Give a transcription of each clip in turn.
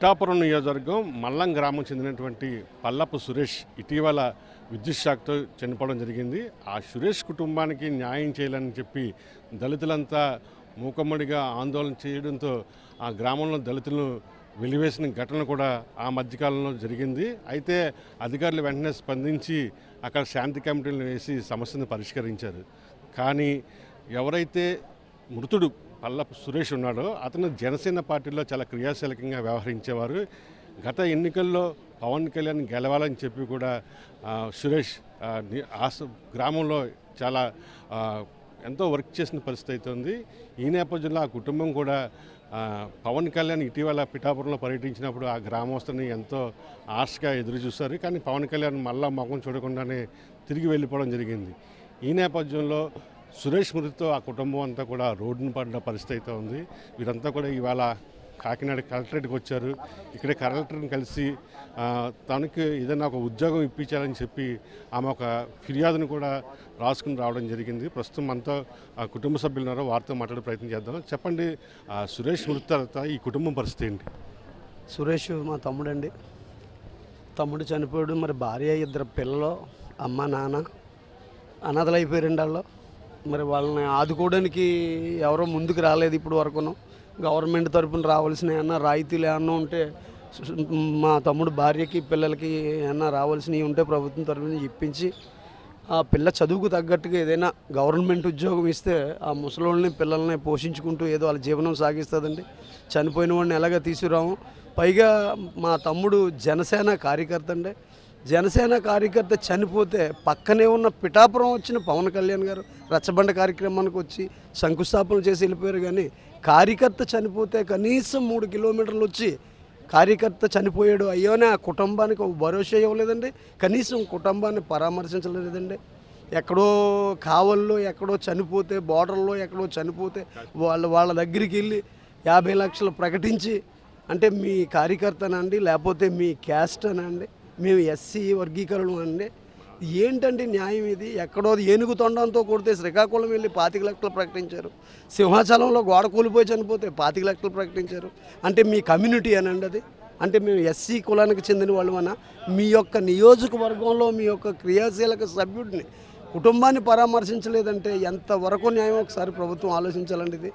పిఠాపురం నియోజకవర్గం మల్లం గ్రామం చెందినటువంటి పల్లపు సురేష్ ఇటీవల విద్యుత్ షాక్తో చనిపోవడం జరిగింది. ఆ సురేష్ కుటుంబానికి న్యాయం చేయాలని చెప్పి దళితులంతా మూకమ్మడిగా ఆందోళన చేయడంతో ఆ గ్రామంలో దళితులను వెలివేసిన ఘటన కూడా ఆ మధ్యకాలంలో జరిగింది. అయితే అధికారులు వెంటనే స్పందించి అక్కడ శాంతి కమిటీలను వేసి సమస్యను పరిష్కరించారు. కానీ ఎవరైతే మృతుడు పల్లపు సురేష్ ఉన్నాడో అతను జనసేన పార్టీలో చాలా క్రియాశీలకంగా వ్యవహరించేవారు. గత ఎన్నికల్లో పవన్ కళ్యాణ్ గెలవాలని చెప్పి కూడా సురేష్ గ్రామంలో చాలా ఎంతో వర్క్ చేసిన పరిస్థితి అయితే ఉంది. ఈ నేపథ్యంలో ఆ కుటుంబం కూడా పవన్ కళ్యాణ్ ఇటీవల పిఠాపురంలో పర్యటించినప్పుడు ఆ గ్రామస్తుని ఎంతో ఆశగా ఎదురు చూశారు. కానీ పవన్ కళ్యాణ్ మళ్ళా ముఖం చూడకుండానే తిరిగి వెళ్ళిపోవడం జరిగింది. ఈ నేపథ్యంలో సురేష్ మృతితో ఆ కుటుంబం అంతా కూడా రోడ్డును పడ్డ పరిస్థితి అయితే ఉంది. వీరంతా కూడా ఇవాళ కాకినాడ కలెక్టరేట్కి వచ్చారు. ఇక్కడే కలెక్టర్ని కలిసి తనకి ఏదైనా ఒక ఉద్యోగం ఇప్పించాలని చెప్పి ఆమె ఒక ఫిర్యాదును కూడా రాసుకుని రావడం జరిగింది. ప్రస్తుతం మనతో ఆ కుటుంబ సభ్యులు ఉన్నారో వారితో మాట్లాడే ప్రయత్నం చేద్దాం. చెప్పండి, సురేష్ మృతి తర్వాత ఈ కుటుంబం పరిస్థితి ఏంటి? సురేష్ మా తమ్ముడండి. తమ్ముడు చనిపోయాడు. మరి భార్య, ఇద్దరు పిల్లలు, అమ్మ నాన్న అనాథలు అయిపోయారండి. వాళ్ళు మరి వాళ్ళని ఆదుకోవడానికి ఎవరో ముందుకు రాలేదు ఇప్పుడు వరకును. గవర్నమెంట్ తరఫున రావాల్సిన ఏమన్నా రాయితీలు ఏమన్నా ఉంటే మా తమ్ముడు భార్యకి పిల్లలకి ఏమన్నా రావాల్సినవి ఉంటే ప్రభుత్వం తరఫున ఇప్పించి ఆ పిల్ల చదువుకు తగ్గట్టుగా ఏదైనా గవర్నమెంట్ ఉద్యోగం ఇస్తే ఆ ముసలోళ్ళని పిల్లల్ని పోషించుకుంటూ ఏదో వాళ్ళ జీవనం సాగిస్తుందండి. చనిపోయిన వాడిని ఎలాగ తీసుకురాము. పైగా మా తమ్ముడు జనసేన కార్యకర్త అండి. జనసేన కార్యకర్త చనిపోతే పక్కనే ఉన్న పిఠాపురం వచ్చిన పవన్ కళ్యాణ్ గారు రచ్చబండ కార్యక్రమానికి వచ్చి శంకుస్థాపన చేసి వెళ్ళిపోయారు. కానీ కార్యకర్త చనిపోతే కనీసం 3 కిలోమీటర్లు వచ్చి కార్యకర్త చనిపోయాడు అయ్యోనే ఆ కుటుంబానికి భరోసా ఇవ్వలేదండి. కనీసం కుటుంబాన్ని పరామర్శించలేదండి. ఎక్కడో కావల్లో ఎక్కడో చనిపోతే, బోర్డర్లో ఎక్కడో చనిపోతే వాళ్ళ దగ్గరికి వెళ్ళి 50 లక్షలు ప్రకటించి అంటే మీ కార్యకర్తనండి లేకపోతే మీ క్యాస్ట్ అనండి, మేము ఎస్సీ వర్గీకరణ అండి, ఏంటండి న్యాయం ఇది? ఎక్కడో ఏనుగు తొండంతో కొడితే శ్రీకాకుళం వెళ్ళి 25 లక్షలు ప్రకటించారు. సింహాచలంలో గోడ కూలిపోయి చనిపోతే 25 లక్షలు ప్రకటించారు. అంటే మీ కమ్యూనిటీ అనండి అది? అంటే మేము ఎస్సీ కులానికి చెందిన వాళ్ళమన్నా? మీ యొక్క నియోజకవర్గంలో మీ యొక్క క్రియాశీలక సభ్యుడిని కుటుంబాన్ని పరామర్శించలేదంటే ఎంతవరకు న్యాయం ఒకసారి ప్రభుత్వం ఆలోచించాలండి ఇది.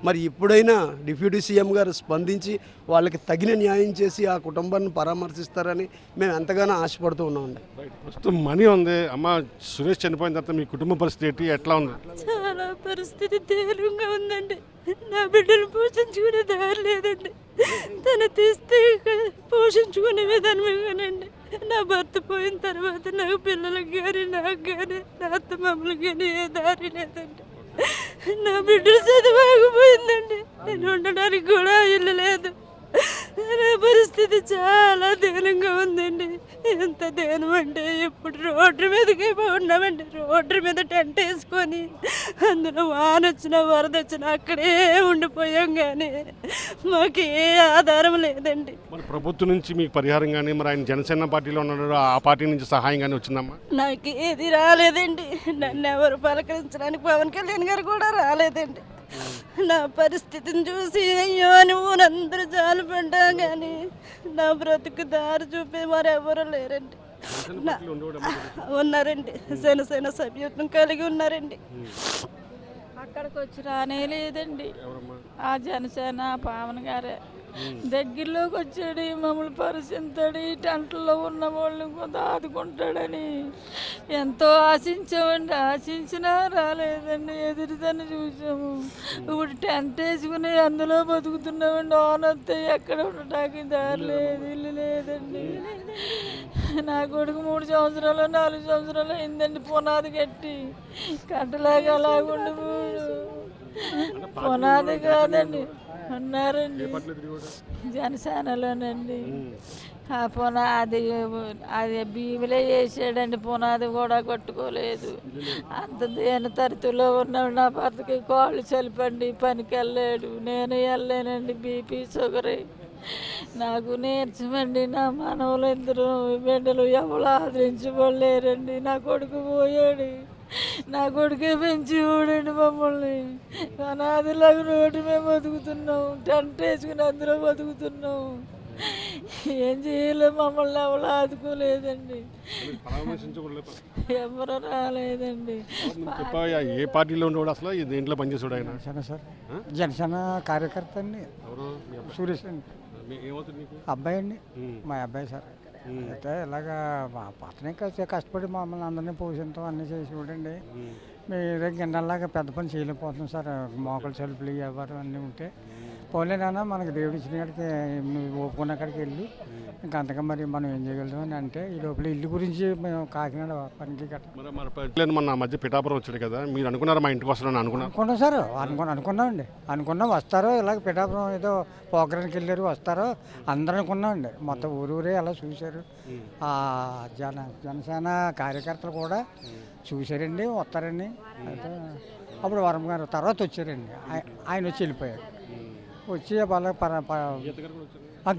మరి ఇప్పుడైనా డిప్యూటీ సీఎం గారు స్పందించి వాళ్ళకి తగిన న్యాయం చేసి ఆ కుటుంబాన్ని పరామర్శిస్తారని మేము ఎంతగానో ఆశపడుతూ ఉన్నామండి. ప్రస్తుతం మనీ ఉంది. అమ్మ, సురేష్ చనిపోయిన తర్వాత మీ కుటుంబ పరిస్థితి ఏంటి, ఎట్లా ఉంది? చాలా పరిస్థితి తీవ్రంగా ఉందండి. నా బిడ్డలు పోషించుకునే దారి లేదండి. తన తీస్తే పోషించుకునే విధానమేనండి. నా భర్త పోయిన తర్వాత నాకు పిల్లలకి కానీ నాకు కానీ నా అత్తమామలకు కానీ ఏ దారి లేదండి. నా బిడ్డలు చదువుపోయిందండి. నేను ఉండడానికి కూడా ఇల్లు లేదు. నా పరిస్థితి చాలా దీనంగా ఉందండి. ఎంత దీనం అంటే ఇప్పుడు రోడ్డు మీదకి ఉన్నామండి. రోడ్డు మీద టెంట్ వేసుకొని అందులో వాన వచ్చినా వరద వచ్చినా అక్కడే ఉండిపోయాం. కానీ మాకు ఏ ఆధారం లేదండి. మరి ప్రభుత్వం నుంచి మీకు పరిహారం కానీ, మరి ఆయన జనసేన పార్టీలో ఉన్నాడు, ఆ పార్టీ నుంచి సహాయం కానీ వచ్చిందమ్మా? నాకు ఏది రాలేదండి. నన్ను ఎవరు పలకరించడానికి పవన్ కళ్యాణ్ గారు కూడా రాలేదండి. నా పరిస్థితిని చూసి అయ్యో నువ్వు అందరూ జాలు పడ్డా కానీ నా బ్రతుకు దారి చూపే వారు ఎవరు లేరండి. ఉన్నారండి, జనసేన సభ్యత్వం కలిగి ఉన్నారండి. అక్కడికి వచ్చి రానే లేదండి. ఆ జనసేన పవన్ గారే దగ్గరలోకి వచ్చాడు, మమ్మల్ని పరిచింతాడు, ఈ టెంట్లో ఉన్న వాళ్ళని కొంత ఆదుకుంటాడని ఎంతో ఆశించామండి. ఆశించినా రాలేదండి. ఎదురుదని చూసాము. ఇప్పుడు టెంట్ వేసుకుని అందులో బతుకుతున్నామండి. ఆనొస్తే ఎక్కడ ఉండటానికి దారి లేదు, ఇల్లు లేదండి. నా కొడుకు 3 సంవత్సరాలు 4 సంవత్సరాలు అయిందండి పునాది కట్టి. కట్టలాగా అలాగుండిపోయాడు. పునాది కాదండి అన్నారండి జనసేనలోనండి. ఆ పునాది అది భీమిలే వేసాడండి. పునాది కూడా కట్టుకోలేదు. అంత దేని తరతులో ఉన్నాడు. నా భర్తకి కాళ్ళు చలిపండి, పనికి వెళ్ళాడు. నేను వెళ్ళానండి. బీపీ షుగర్ నాకు నీరసమండి. నా మనవలు 2 బిడ్డలు ఎవరు ఆదరించబడలేరండి. నా కొడుకు పోయాడు. నా కొడుకే పెంచి ఊడండి మమ్మల్ని. అనాథలాగా రోడ్డు మేము బతుకుతున్నాం. టెంట్ వేసుకుని అందులో బతుకుతున్నాం. ఏం చేయలేదు, మమ్మల్ని ఎవరు ఆదుకోలేదండి, పరామర్శించకూడదు. ఎవరు రాలేదండి. చెప్పాయా ఏ పార్టీలో ఉండేవాడు అసలు ఈ దేంట్లో పనిచేసాడు ఆయన? జనసేన సార్, జనసేన కార్యకర్త అండి. ఎవరు మీ అబ్బాయి? సురేష్ అండి, ఏమవుతుంది నీకు? అబ్బాయి అండి, మా అబ్బాయి సార్. అయితే ఇలాగా అతనే కష్టపడి మమ్మల్ని అందరినీ పోషించడం అన్నీ చేసి చూడండి. మీరు గిన్నెలాగా పెద్ద పని చేయలేకపోతున్నాం సార్. మోకలు చలుపులు ఎవరు అన్నీ ఉంటే పోలేనా మనకి దేవుడు ఇచ్చిన కాడికి ఒప్పుకున్న కాడికి వెళ్ళి ఇంకా అంతగా మరి మనం ఏం చేయగలుగుతాం అని అంటే ఈ లోపల ఇల్లు గురించి మేము కాకినాడ పనికి మరి మన మధ్య పిఠాపురం వచ్చాడు కదా, మీరు అనుకున్నారా మా ఇంటికి వస్తారని అనుకున్నాం సార్. అనుకున్నామండి, అనుకున్నాం వస్తారో ఇలాగ పిఠాపురం ఏదో పోగ్రానికి వెళ్ళారు వస్తారో అందరూ అనుకున్నామండి. మొత్తం ఊరూరే అలా చూశారు. జనసేన కార్యకర్తలు కూడా చూశారండి, వస్తారండి. అయితే అప్పుడు వరం గారు తర్వాత వచ్చారండి, ఆయన వచ్చి వెళ్ళిపోయారు. వచ్చి వాళ్ళ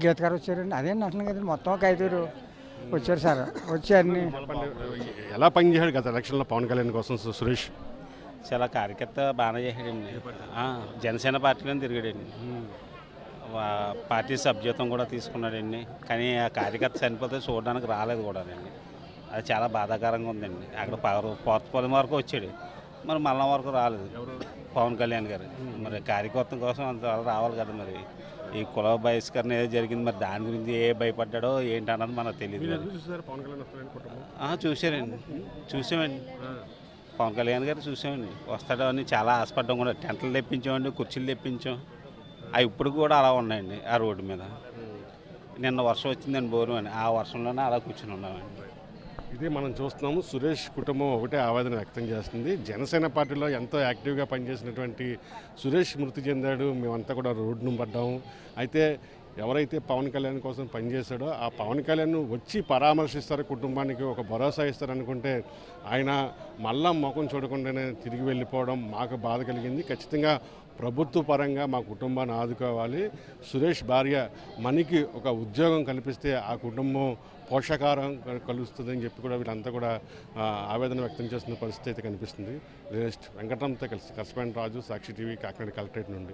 గీత గారు వచ్చారండి. అదేంటి అంటున్నాను కదండి, మొత్తం ఒక 5 వచ్చారు సార్. వచ్చి అన్ని ఎలా పనిచేశాడు గత ఎలక్షన్లో పవన్ కళ్యాణ్ కోసం సురేష్? చాలా కార్యకర్త బాగానే చేశాడండి. జనసేన పార్టీలోనే తిరిగాడండి, పార్టీ సభ్యత్వం కూడా తీసుకున్నాడండి. కానీ ఆ కార్యకర్త చనిపోతే చూడడానికి రాలేదు కూడా అండి. అది చాలా బాధాకరంగా ఉందండి. అక్కడ పోతపల్లి వరకు వచ్చాడు, మరి మల్లం వరకు రాలేదు పవన్ కళ్యాణ్ గారు. మరి కార్యకర్త కోసం అంత రావాలి కదా. మరి ఈ కుల బహిష్కరణ ఏదో జరిగింది, మరి దాని గురించి ఏ భయపడ్డాడో ఏంటి అన్నది మనకు తెలియదు. చూసారండి, చూసామండి. పవన్ కళ్యాణ్ గారు చూసామండి, వస్తాడో అని చాలా ఆశపడ్డాం కూడా. టెంట్లు తెప్పించామండి, కుర్చీలు తెప్పించాం. అవి ఇప్పుడు కూడా అలా ఉన్నాయండి ఆ రోడ్డు మీద. నిన్న వర్షం వచ్చిందండి బోరు అని, ఆ వర్షంలోనే అలా కూర్చుని ఉన్నామండి. ఇది మనం చూస్తున్నాము. సురేష్ కుటుంబం ఒకటే ఆవేదన వ్యక్తం చేస్తుంది. జనసేన పార్టీలో ఎంతో యాక్టివ్గా పనిచేసినటువంటి సురేష్ మృతి చెందాడు, మేమంతా కూడా రోడ్డును పడ్డాము. అయితే ఎవరైతే పవన్ కళ్యాణ్ కోసం పనిచేశాడో ఆ పవన్ కళ్యాణ్ వచ్చి పరామర్శిస్తారు, కుటుంబానికి ఒక భరోసా ఇస్తారనుకుంటే ఆయన మళ్ళా ముఖం చూడకుండానే తిరిగి వెళ్ళిపోవడం మాకు బాధ కలిగింది. ఖచ్చితంగా ప్రభుత్వ పరంగా మా కుటుంబాన్ని ఆదుకోవాలి. సురేష్ భార్య మణికి ఒక ఉద్యోగం కల్పిస్తే ఆ కుటుంబం పోషకాహారం కలుస్తుందని చెప్పి కూడా వీళ్ళంతా కూడా ఆవేదన వ్యక్తం చేస్తున్న పరిస్థితి అయితే కనిపిస్తుంది. జర్నలిస్ట్ వెంకటరామ్తో కలిసి కరస్పాండెంట్ రాజు, సాక్షి టీవీ, కాకినాడ కలెక్టరేట్ నుండి.